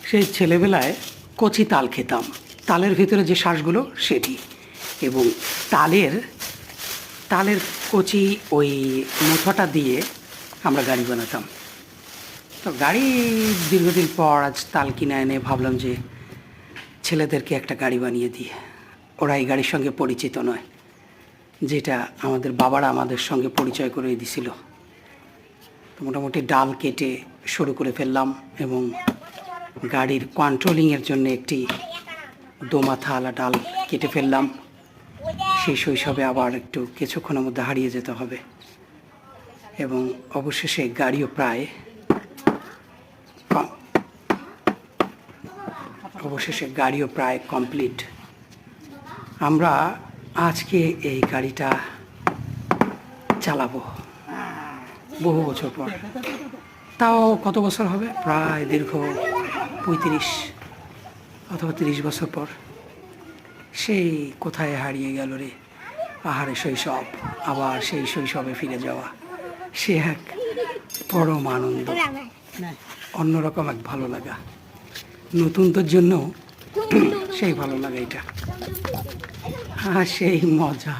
সেই ছেলেবেলায় কচি তাল খেতাম, তালের ভিতরে যে শ্বাসগুলো সেটি, এবং তালের তালের কচি ওই মুথাটা দিয়ে আমরা গাড়ি বানাতাম। তো গাড়ি দীর্ঘদিন পর আজ তাল কিনে এনে ভাবলাম যে ছেলেদেরকে একটা গাড়ি বানিয়ে দিই। ওরা এই গাড়ির সঙ্গে পরিচিত নয়, যেটা আমাদের বাবারা আমাদের সঙ্গে পরিচয় করে দিছিল। তো মোটামুটি ডাল কেটে শুরু করে ফেললাম, এবং গাড়ির কন্ট্রোলিংয়ের জন্য একটি দোমাথাওয়ালা ডাল কেটে ফেললাম। সেই শৈশবে আবার একটু কিছুক্ষণের মধ্যে হারিয়ে যেতে হবে, এবং অবশেষে গাড়িও প্রায় কমপ্লিট। আমরা আজকে এই গাড়িটা চালাবো বহু বছর পর। তাও কত বছর হবে, প্রায় দীর্ঘ 35 অথবা 30 বছর পর। সেই কোথায় হারিয়ে গেল রে আহারে শৈশব, আবার সেই শৈশবে ফিরে যাওয়া, সে এক পরম আনন্দ, অন্যরকম এক ভালো লাগা, নতুনদের জন্য সেই ভালো লাগা এটা, সেই মজা।